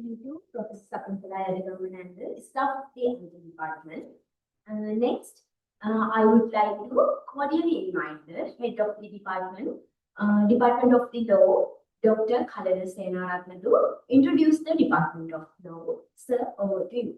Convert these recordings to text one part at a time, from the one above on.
Thank you, Professor Sakunthala Yadagovinand, staff of the IT department. Next, I would like to cordially invite the head of the department, Department of the Law, Dr. Kalana Senaratne, to introduce the Department of Law. Sir, over to you.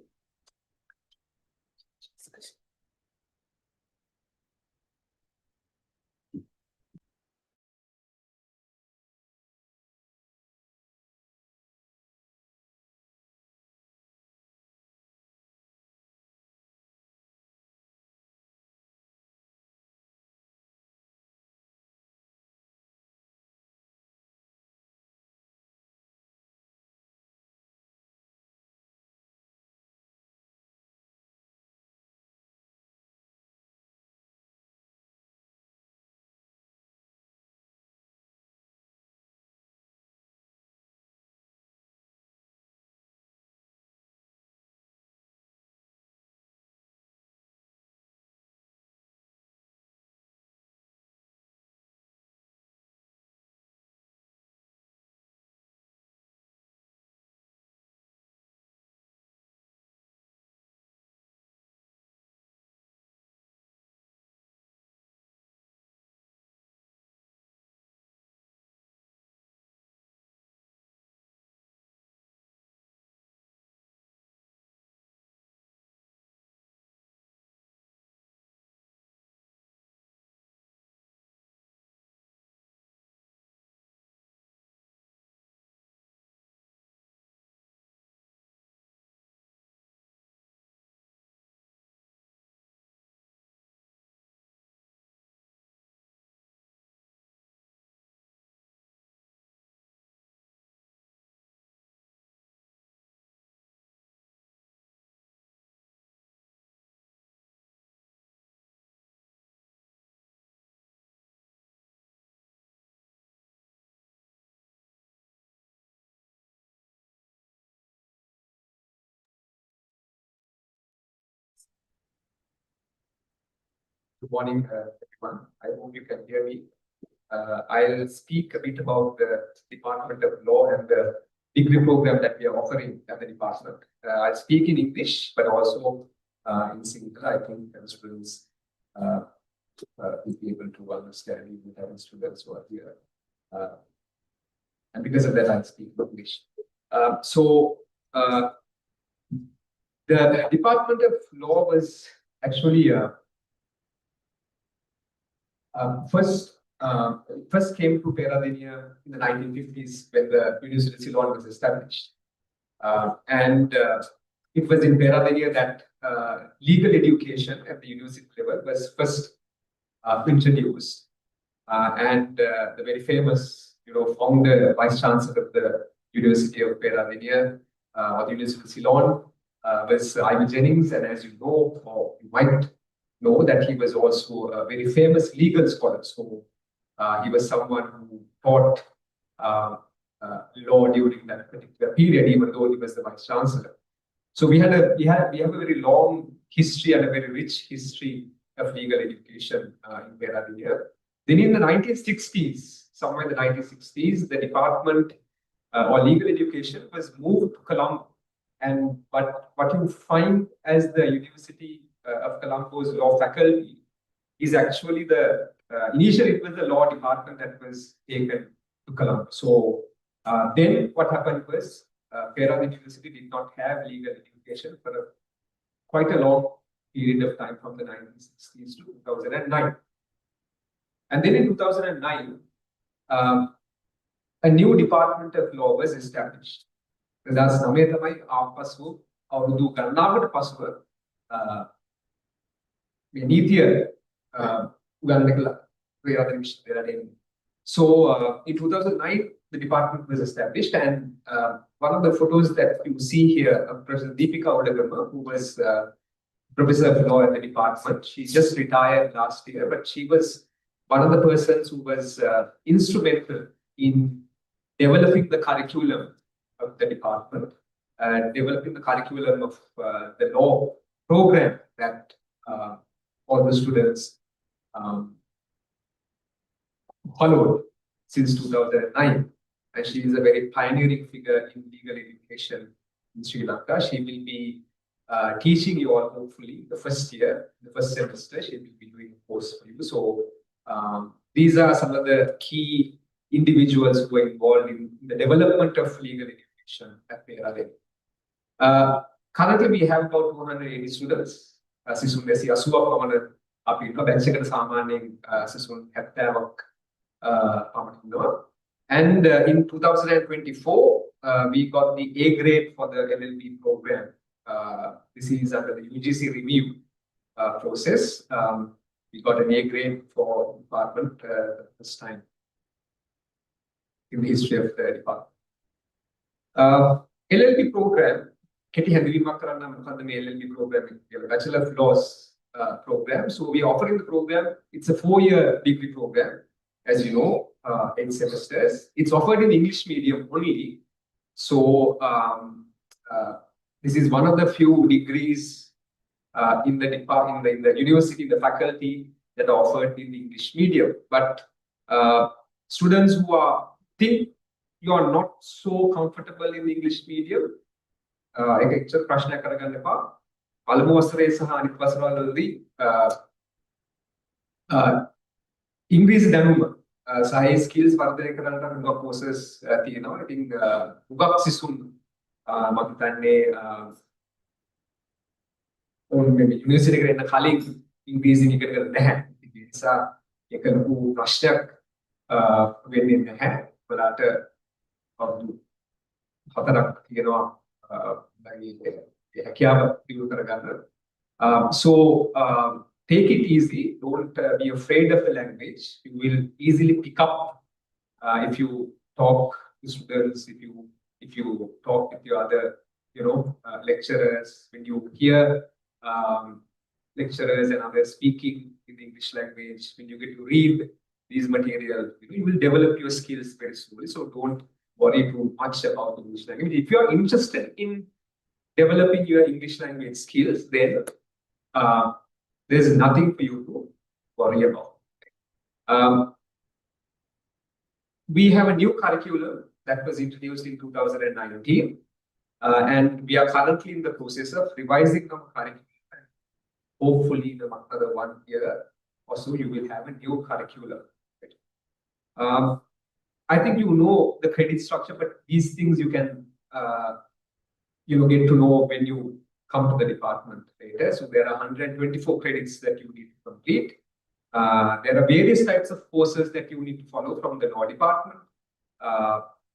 Good morning, everyone. I hope you can hear me. I'll speak a bit about the Department of Law and the degree program that we are offering at the department. I'll speak in English, but also in Sinhala. I think students will be able to understand even having students who are here. And because of that, I'll speak in English. The Department of Law was actually first came to Peradeniya in the 1950s when the University of Ceylon was established. It was in Peradeniya that legal education at the university level was first introduced. The very famous, founder, vice chancellor of the University of Peradeniya, or the University of Ceylon, was Ivor Jennings. And as you know, or you might know, that he was also a very famous legal scholar. So he was someone who taught law during that particular period, even though he was the vice chancellor. So we have a very long history and a very rich history of legal education in Peradeniya. Then in the 1960s, somewhere in the 1960s, the department or legal education was moved to Colombo. And what you find as the University of Colombo's law faculty is actually initially it was the law department that was taken to Colombo. So then what happened was Peradeniya University did not have legal education for quite a long period of time, from the 1960s to 2009. And then in 2009, a new Department of Law was established. That's Nametamai Apasu, Audu Karnavata Paswa, Nithya Ugandakala, So in 2009, the department was established, and one of the photos that you see here of Professor Deepika Udagama, who was professor of law at the department. She just retired last year, but she was one of the persons who was instrumental in developing the curriculum of the department, developing the curriculum of the law program that all the students followed since 2009. And she is a very pioneering figure in legal education in Sri Lanka. She will be teaching you all hopefully the first year, the first semester. She will be doing a course for you. So these are some of the key individuals who are involved in the development of legal education at Peradeniya. Currently, we have about 280 students. Sisun 280ක් පමණ අපි ඉන්නවා. Batch එකට සාමාන්‍යයෙන් සිසුන් 70ක් පමණ ඉන්නවා. And in 2024, we got the A grade for the LLB program. This is under the UGC review process. We got an A grade for the department this time in the history of the department. LLB program, කෙටි හැඳින්වීමක් කරන්න මොකද්ද මේ LLB program කියලා. Bachelor of Laws program. So we are offering the program. It's a 4-year degree program, as you know, 8 semesters. It's offered in English medium only. So this is one of the few degrees in the department, in the university, the faculty that are offered in the English medium. But students who think you are not so comfortable in the English medium, එක එච්චර ප්‍රශ්නයක් කරගන්න එපා. පළමු වසරේ සහ අනිත් වසරවලදී ඉංග්‍රීසි දැනුම සහ ඒ ස්කිල්ස් වර්ධනය කරන්නට හුඟක් courses තියෙනවා. ඉතින් හුඟක් සිසුන් මම හිතන්නේ ඕන මේ යුනිවර්සිටි එකට එන්න කලින් ඉංග්‍රීසි ඉගෙන ගන්න නැහැ. ඒ නිසා ඒක ලොකු ප්‍රශ්නයක් වෙන්නේ නැහැ. ඔයාලට අවුරුදු 4ක් තියෙනවා So take it easy. Don't be afraid of the language. You will easily pick up if you talk to students, if you talk with your other, lecturers. When you hear lecturers and others speaking in the English language, when you get to read these materials, you will develop your skills very slowly. So don't worry too much about the English language. If you are interested in developing your English language skills, then there's nothing for you to worry about. We have a new curriculum that was introduced in 2019, and we are currently in the process of revising our curriculum. Hopefully, in another 1 year or so, you will have a new curriculum. I think you know the credit structure, but these things you can get to know when you come to the department later. So there are 124 credits that you need to complete. There are various types of courses that you need to follow from the law department.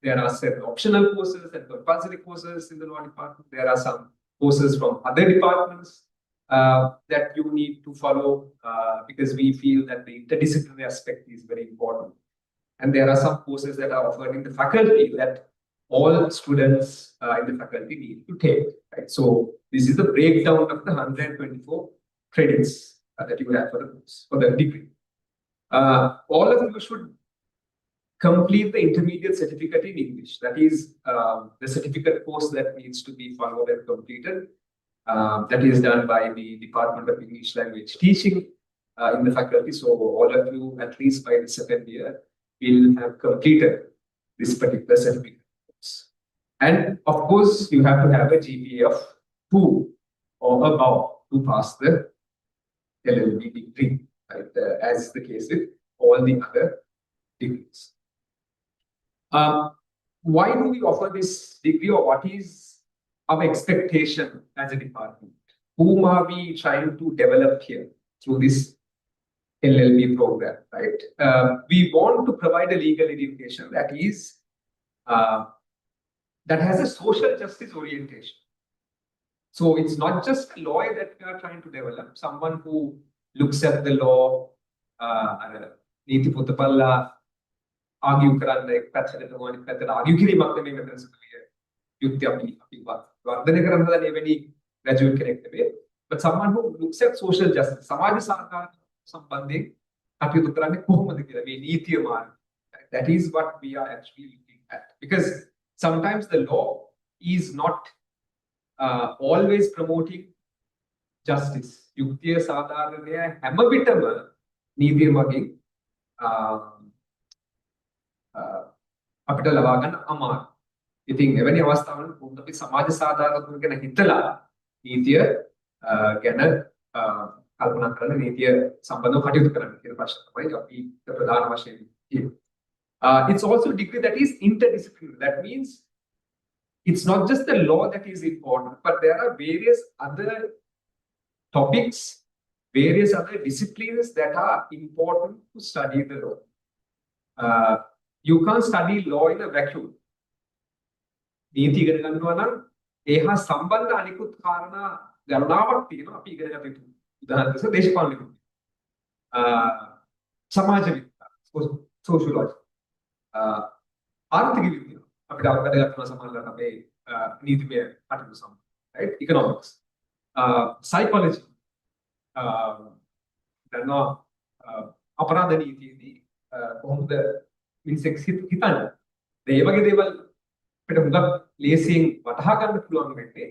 There are certain optional courses and compulsory courses in the law department. There are some courses from other departments that you need to follow because we feel that the interdisciplinary aspect is very important. And there are some courses that are offered in the faculty that all students in the faculty need to take. Right? So this is the breakdown of the 124 credits that you have for the course, for the degree. All of you should complete the intermediate certificate in English. That is the certificate course that needs to be followed and completed. That is done by the Department of English Language Teaching in the faculty. So all of you, at least by the 2nd year, will have completed this particular certificate course. And of course, you have to have a GPA of 2 or above to pass the LLB degree, right? As is the case with all the other degrees. Why do we offer this degree, or what is our expectation as a department? Whom are we trying to develop here through this LLB program, right? We want to provide a legal education that is that has a social justice orientation. So it's not just a lawyer that we are trying to develop, someone who looks at the law, නීති පොතපල්ලා argue කරන්න එක් පැත්තකට අනිත් පැත්තට argue කිරීමක් නෙමෙයි මෙතන සිදුවේ. යුක්ති අපි වර්ධනය කරන්න හදන එවැනි graduate කෙනෙක් නෙමෙයි. but someone who looks at social justice. සමාජ සහකාර සම්බන්ධයෙන් කටයුතු කරන්නේ කොහොමද කියලා මේ නීතිය මාර්ගය. That is what we are actually looking at. Because sometimes the law is not always promoting justice. යුක්තිය සාධාරණය හැම විටම නීතිය මගින් අපිට ලබා ගන්න අමාරුයි. ඉතින් එවැනි අවස්ථාවල කොහොමද අපි සමාජ සාධාරණත්වය ගැන හිතලා නීතිය ගැන කල්පනා කරන නීතිය සම්බන්ධව කටයුතු කරන්න කියන ප්‍රශ්න තමයි අපි ප්‍රධාන වශයෙන් තියෙන්නේ. It's also a degree that is interdisciplinary. That means it's not just the law that is important, but there are various other topics, various other disciplines that are important to study the law. You can't study law in a vacuum. නීති ඉගෙන ගන්නවා නම් ඒහා සම්බන්ධ අනිකුත් කාරණා ගණනාවක් තියෙනවා අපි ඉගෙන ගන්න යුතු. උදාහරණයක් ලෙස දේශපාලන විද්‍යාව, සමාජ විද්‍යාව, සෝෂියොලොජි, ආර්ථික විද්‍යාව අපිට අවබෝධ කරගන්න සමානලට අපේ නීතිමය කටයුතු සම්බන්ධ, right? Economics, psychology, දන්නවා අපරාධ නීතියේදී කොහොමද මිනිස්සෙක් හිතන්නේ. ඒ වගේ දේවල් අපිට හුඟක් ලේසියෙන් වටහා ගන්න පුළුවන් වෙන්නේ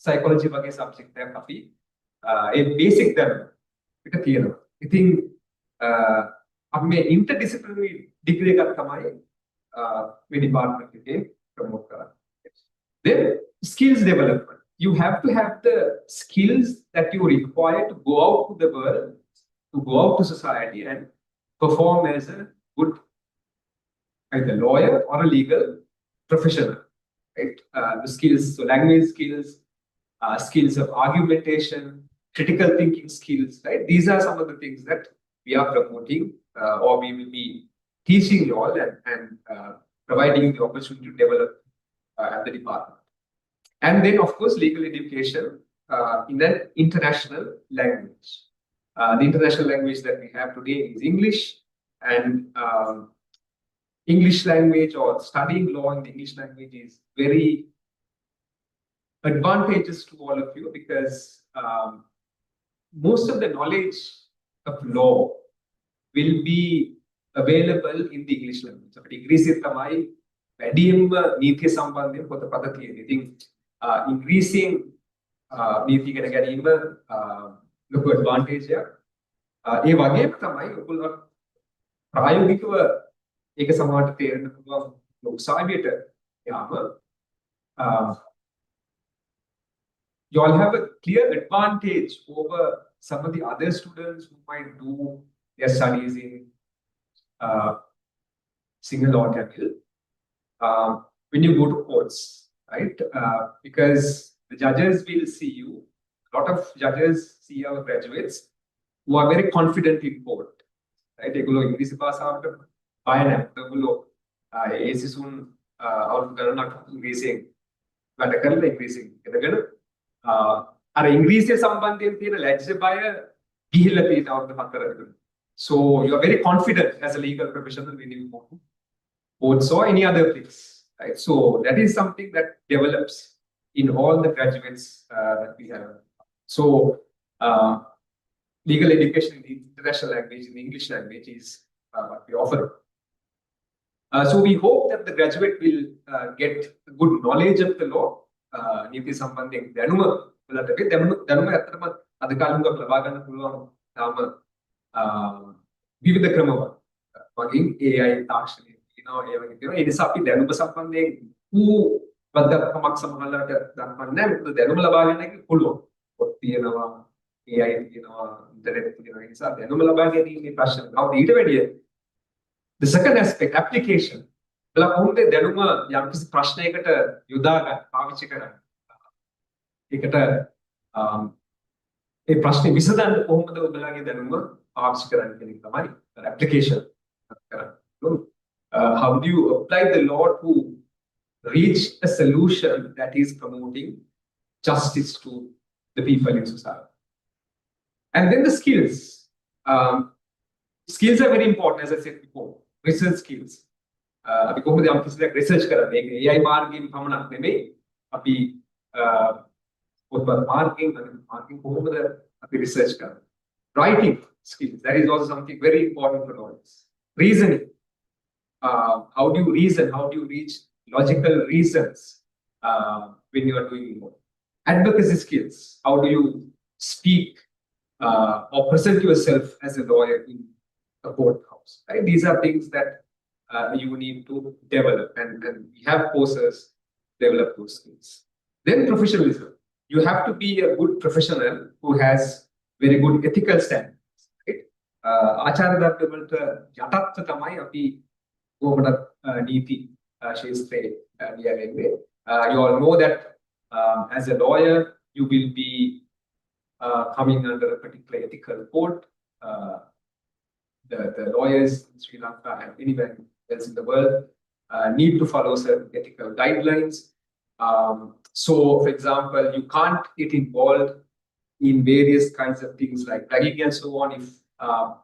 සයිකොලොජි වගේ සබ්ජෙක්ට් එකක් අපි ඒ බේසික් දැනුම අපිට තියෙනවා. ඉතින් අපි මේ ඉන්ටර්ඩිසිප්ලිනරි ඩිග්‍රී එකක් තමයි මේ ඩිපාර්ට්මන්ට් එකේ ප්‍රොමෝට් කරන්නේ. Then skills development. You have to have the skills that you require to go out to the world, to go out to society and perform as a good either lawyer or a legal professional. Right? The skills, so language skills, skills of argumentation, critical thinking skills, right? These are some of the things that we are promoting or we will be teaching you all and providing the opportunity to develop at the department. And then, of course, legal education in an international language. The international language that we have today is English, and English language or studying law in the English language is very advantageous to all of you because most of the knowledge of law will be available in the English language. So, English is තමයි වැඩියෙන්ම නීතිය සම්බන්ධයෙන් පොතපත තියෙන්නේ. ඉතින් increasing නීති ඉගෙන ගැනීම ලොකු advantage එකක්. ඒ වගේම තමයි ඔයගොල්ලෝ ප්‍රායෝගිකව ඒක සමහරට තේරෙන්න පුළුවන් උසාවියට යාම you all have a clear advantage over some of the other students who might do their studies in Sinhala or Tamil when you go to courts, right? Because the judges will see you. A lot of judges see our graduates who are very confident in court, right? ඒගොල්ලෝ ඉංග්‍රීසි භාෂාවට බය නැහැ. ඒගොල්ලෝ ඒ සිසුන් අවුරුදු ගණනක් ඉංග්‍රීසියෙන් වැඩ කරලා ඉංග්‍රීසියෙන් ඉගෙනගෙන අර ඉංග්‍රීසිය සම්බන්ධයෙන් තියෙන ලැජ්ජ බය ගිහිල්ලා තියෙන අවුරුදු 4කට. So you are very confident as a legal professional when you go to courts or any other place, right? So that is something that develops in all the graduates that we have. So legal education in the international language, in the English language is what we offer. So we hope that the graduate will get good knowledge of the law. නීති සම්බන්ධයෙන් දැනුම වලට දැනුම ඇත්තටම අද කාලේ උගක් ලබා ගන්න පුළුවන් තාම විවිධ ක්‍රමවල වගින් AI තාක්ෂණය කියනවා ඒ වගේ දේවල්. ඒ නිසා අපි දැනුම සම්බන්ධයෙන් වැදගත්කමක් සමහරවිට දක්වන්නේ නැහැ. මොකද දැනුම ලබා ගන්න එක පුළුවන්. පොත් තියෙනවා, AI තියෙනවා, ඉන්ටර්නෙට් තියෙනවා. ඒ නිසා දැනුම ලබා ගැනීමේ ප්‍රශ්න නෑ. ඊට වැඩිය the second aspect, application. බලා කොහොමද දැනුම යම්කිසි ප්‍රශ්නයකට යොදා ගන්න පාවිච්චි කරන්නේ. ඒකට ඒ ප්‍රශ්නේ විසඳන්න කොහොමද ඔයගොල්ලන්ගේ දැනුම පාවිච්චි කරන්නේ කියන එක තමයි application කරන්නේ. How do you apply the law to reach a solution that is promoting justice to the people in society? And then the skills. Skills are very important, as I said before. Research skills. අපි කොහොමද යම් කිසි දෙයක් research කරන්නේ? ඒක AI මාර්ගයෙන් පමණක් නෙමෙයි. අපි marking research. Writing skills, that is also something very important for lawyers. Reasoning. How do you reason? How do you reach logical reasons when you are doing law? Advocacy skills. How do you speak or present yourself as a lawyer in a courthouse? Right? These are things that you need to develop, and we have courses develop those skills. Then professionalism. You have to be a good professional who has very good ethical standards. Right? ආචාර ධර්ම වලට යටත්ව තමයි අපි කොහොමද නීති ශාස්ත්‍රයේ ලියන්නේ. You all know that as a lawyer, you will be coming under a particular ethical code. The lawyers in Sri Lanka and anywhere else in the world need to follow certain ethical guidelines. So, for example, you can't get involved in various kinds of things like ragging and so on.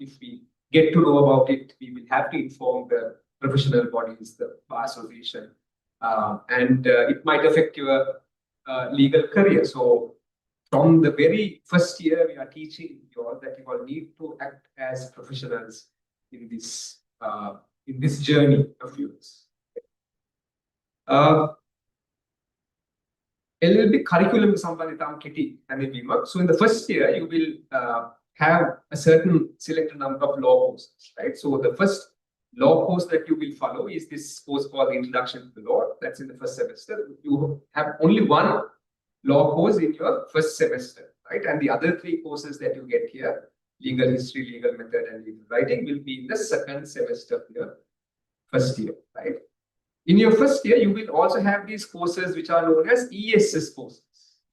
If we get to know about it, we will have to inform the professional bodies, the bar association, and it might affect your legal career. So, from the very first year, we are teaching you all that you all need to act as professionals in this journey of yours. LLB curriculum සම්බන්ධතාවම් කෙටි හැඳින්වීමක්. So in the first year, you will have a certain selected number of law courses, right? So the first law course that you will follow is this course called the Introduction to the Law. That's in the first semester. You have only one law course in your first semester, right? And the other three courses that you get here, legal history, legal method, and legal writing, will be in the second semester of your first year, right? In your first year, you will also have these courses which are known as ESS courses.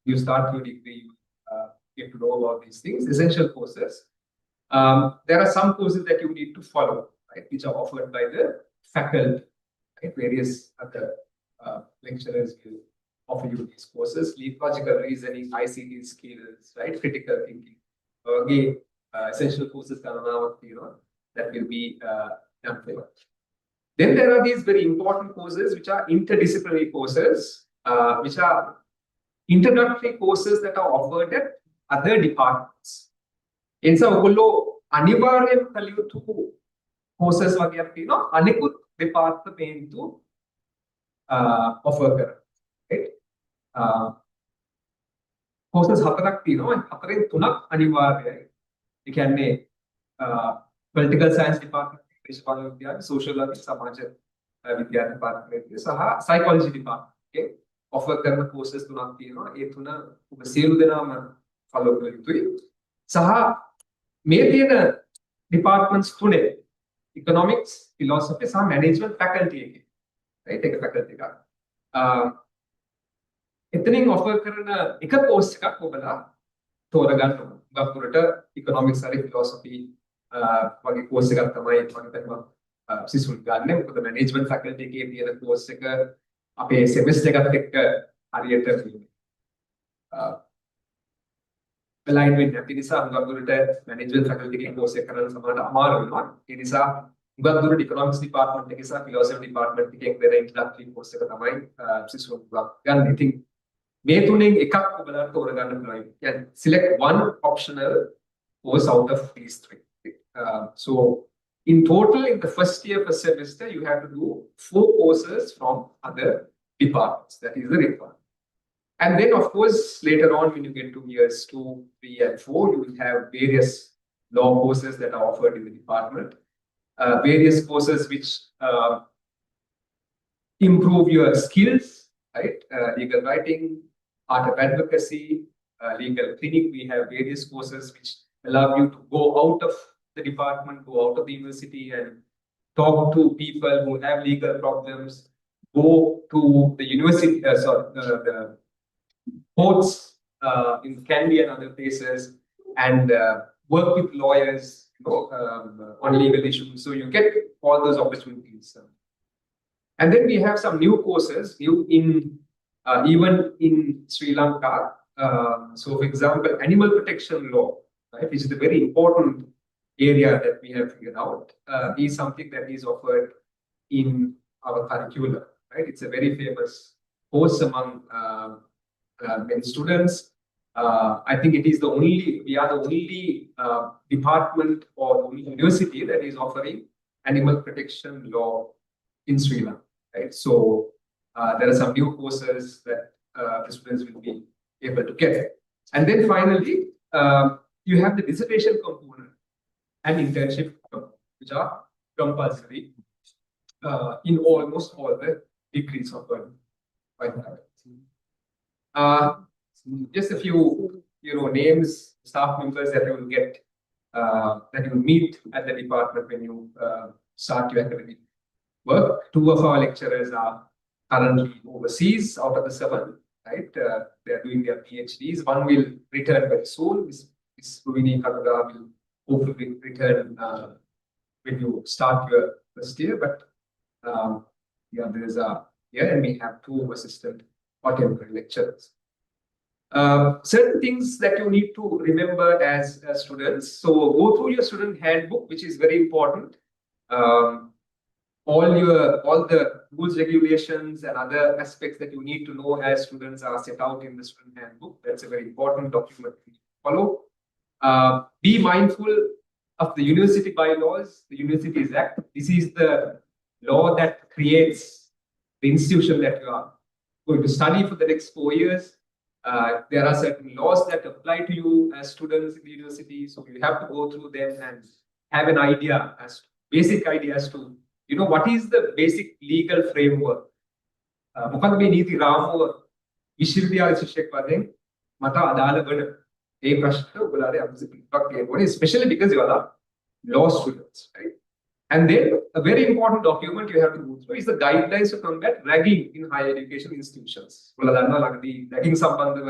You start your degree, you get to know about these things, essential courses. There are some courses that you need to follow, right, which are offered by the faculty, right? Various other lecturers will offer you these courses: logical reasoning, ICT skills, right, critical thinking. Okay, essential courses that will be done for you. Then there are these very important courses which are interdisciplinary courses, which are introductory courses that are offered at other departments. එනිසා ඔයගොල්ලෝ අනිවාර්යයෙන්ම කළ යුතු courses වගේක් තියෙනවා අනිකුත් department offer කරන. Right? Courses හතරක් තියෙනවා. හතරෙන් තුනක් අනිවාර්යයි. ඒ කියන්නේ political science department, දේශපාලන විද්‍යාව, social work, සමාජ විද්‍යාව department සහ psychology department එකේ offer කරන courses තුනක් තියෙනවා. ඒ තුන ඔබ සියලු දෙනාම follow කළ යුතුයි. සහ මේ තියෙන departments තුනේ economics, philosophy සහ management faculty එකේ, right, එක faculty එකක්. එතනින් offer කරන එක course එකක් ඔබලා තෝරගන්න ඕන. ගොඩක් දුරට economics හරි philosophy වගේ course එකක් තමයි මම හිතනවා සිසුන් ගන්න. මොකද management faculty එකේ තියෙන course එක අපේ semester එකත් එක්ක හරියට align වෙන්නේ නැති නිසා හුඟක් දුරට management faculty එකේ course එක කරන්න සමහරට අමාරු වෙනවා. ඒ නිසා හුඟක් දුරට economics department එකේ සහ philosophy department එකේ වෙන introductory course එක තමයි සිසුන් ගන්න. ඉතින් මේ තුනෙන් එකක් ඔබලාට තෝරගන්න පුළුවන්. يعني select one optional course out of these three. So in total, in the first year, first semester, you have to do 4 courses from other departments. That is the requirement. And then, of course, later on, when you get to years 2, 3, and 4, you will have various law courses that are offered in the department. Various courses which improve your skills, right? Legal writing, art of advocacy, legal clinic. We have various courses which allow you to go out of the department, go out of the university and talk to people who have legal problems, go to the university, the courts in Kandy and other places, and work with lawyers, on legal issues. So you get all those opportunities. And then we have some new courses, even in Sri Lanka. So, for example, animal protection law, right, which is a very important area that we have figured out, is something that is offered in our curriculum, right? It's a very famous course among many students. I think we are the only department or only university that is offering animal protection law in Sri Lanka, right? So there are some new courses that the students will be able to get. And then finally, you have the dissertation component and internship, which are compulsory in almost all the degrees of learning. Just a few, names, staff members that you will get, that you will meet at the department when you start your academic work. 2 of our lecturers are currently overseas out of the 7, right? They are doing their PhDs. One will return very soon. Ms. Ruvini Kanuga will hopefully return when you start your first year. But the others are here, and we have 2 assistant contemporary lecturers. Certain things that you need to remember as students. So go through your student handbook, which is very important. All the rules, regulations, and other aspects that you need to know as students are set out in the student handbook. That's a very important document to follow. Be mindful of the university bylaws, the Universities Act. This is the law that creates the institution that you are going to study for the next 4 years. There are certain laws that apply to you as students in the university, so you have to go through them and have an idea, basic idea as to what is the basic legal framework. මොකද මේ නීති රාමුව විශ්වවිද්‍යාල ශිෂ්‍යෙක් වශයෙන් මට අදාළ වෙන ඒ ප්‍රශ්න ඔයගොල්ලෝ අපිට කියන්න ඕනේ, especially because you are law students, right? And then a very important document you have to go through is the guidelines to combat ragging in higher education institutions. ඔයගොල්ලෝ දන්නවා ළඟදී ragging සම්බන්ධව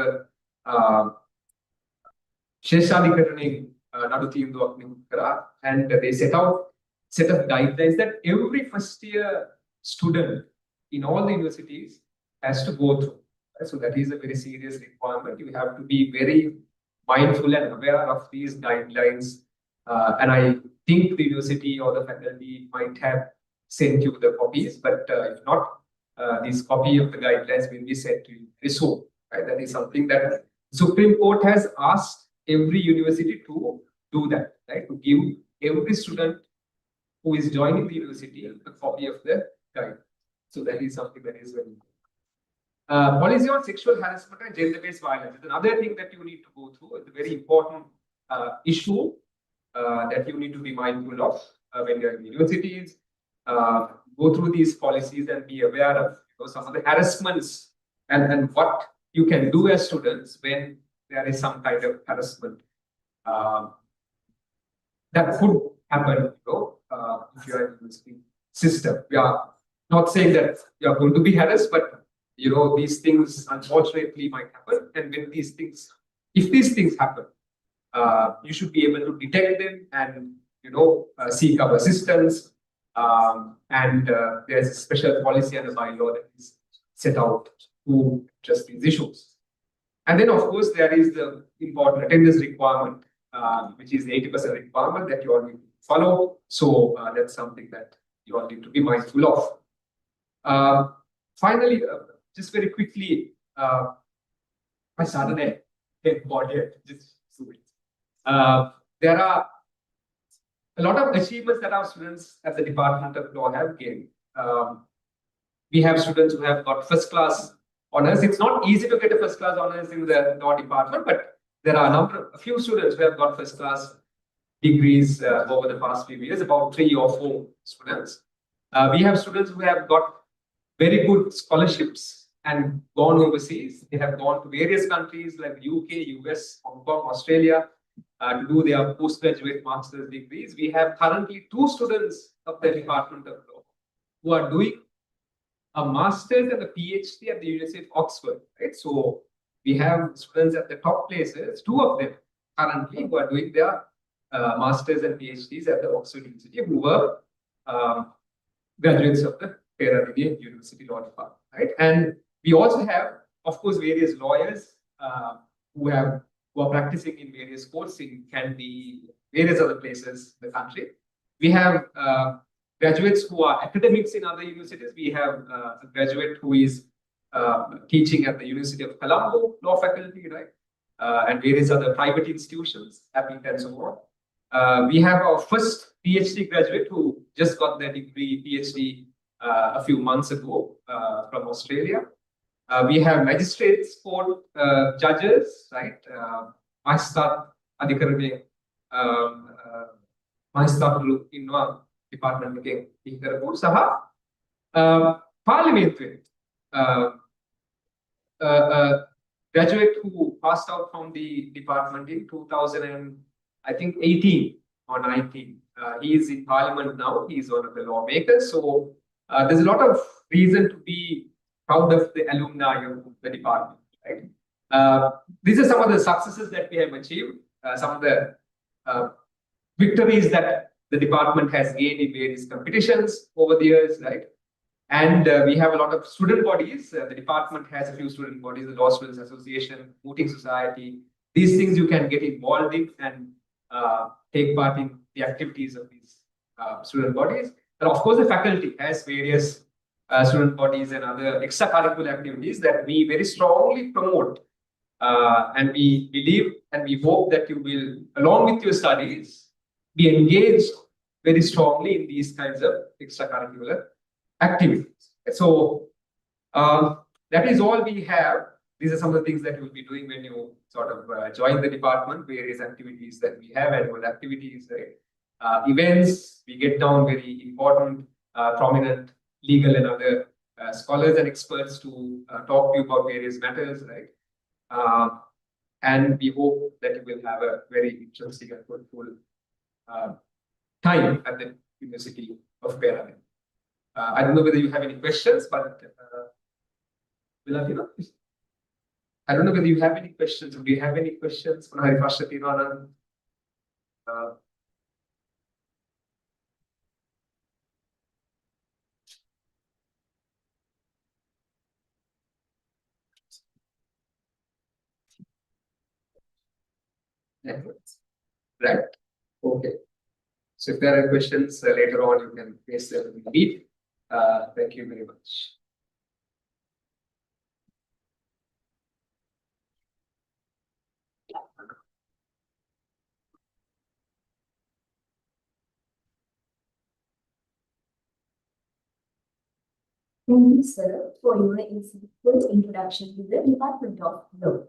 ශේෂාධිකරණයෙන් නඩු තීන්දුවක් නිකුත් කරා, and they set of guidelines that every first year student in all the universities has to go through. Right? So that is a very serious requirement. You have to be very mindful and aware of these guidelines. And I think the university or the faculty might have sent you the copies, but if not, this copy of the guidelines will be sent to you very soon. Right? That is something that Supreme Court has asked every university to do that, right? To give every student who is joining the university a copy of the guide. So that is something that is very important. Policy on sexual harassment and gender-based violence is another thing that you need to go through. It's a very important issue that you need to be mindful of when you're in universities. Go through these policies and be aware of some of the harassments and what you can do as students when there is some kind of harassment that could happen, if you are in the university system. We are not saying that you are going to be harassed, but these things unfortunately might happen. And when if these things happen, you should be able to detect them and seek our assistance. And there's a special policy and a bylaw that is set out to address these issues. And then, of course, there is the important attendance requirement, which is the 80% requirement that you all need to follow. So that's something that you all need to be mindful of. Finally, just very quickly, I started a body. There are a lot of achievements that our students at the Department of Law have gained. We have students who have got first class honors. It's not easy to get a first class honors in the law department, but there are a few students who have got first class degrees over the past few years, about 3 or 4 students. We have students who have got very good scholarships and gone overseas. They have gone to various countries like UK, US, Hong Kong, Australia to do their postgraduate master's degrees. We have currently 2 students of the Department of Law who are doing a master's and a PhD at the University of Oxford. Right? So we have students at the top places, 2 of them currently, who are doing their masters and PhDs at the Oxford University, who were graduates of the Peradeniya University Law Department. Right? And we also have, of course, various lawyers who are practicing in various courts in Kandy, various other places in the country. We have graduates who are academics in other universities. We have a graduate who is teaching at the University of Colombo Law Faculty, right? and various other private institutions, APIT and so on. We have our first PhD graduate who just got their degree, PhD, a few months ago from Australia. We have magistrates court judges, right? Mahistat Adhikarane, Mahistat Inwa Department again, Saha, Parliament, graduate who passed out from the department in 2018 or 19. He is in Parliament now. He is one of the lawmakers. So there's a lot of reason to be proud of the alumni of the department. Right? These are some of the successes that we have achieved. Some of the victories that the department has gained in various competitions over the years, right? And we have a lot of student bodies. The department has a few student bodies, the Law Students Association, Mooting Society. These things you can get involved in and take part in the activities of these student bodies. And of course, the faculty has various student bodies and other extracurricular activities that we very strongly promote. And we believe and we hope that you will, along with your studies, be engaged very strongly in these kinds of extracurricular activities. So that is all we have. These are some of the things that you will be doing when you sort of join the department, various activities that we have, annual activities, right? Events, we get down very important, prominent legal and other scholars and experts to talk to you about various matters, right? And we hope that you will have a very interesting and fruitful time at the University of Perak. I don't know whether you have any questions, but I don't know whether you have any questions. Do you have any questions? Right. Okay. So if there are questions later on, you can place them in the meet. Thank you very much. Thank you, sir, for your insightful introduction to the Department of Law.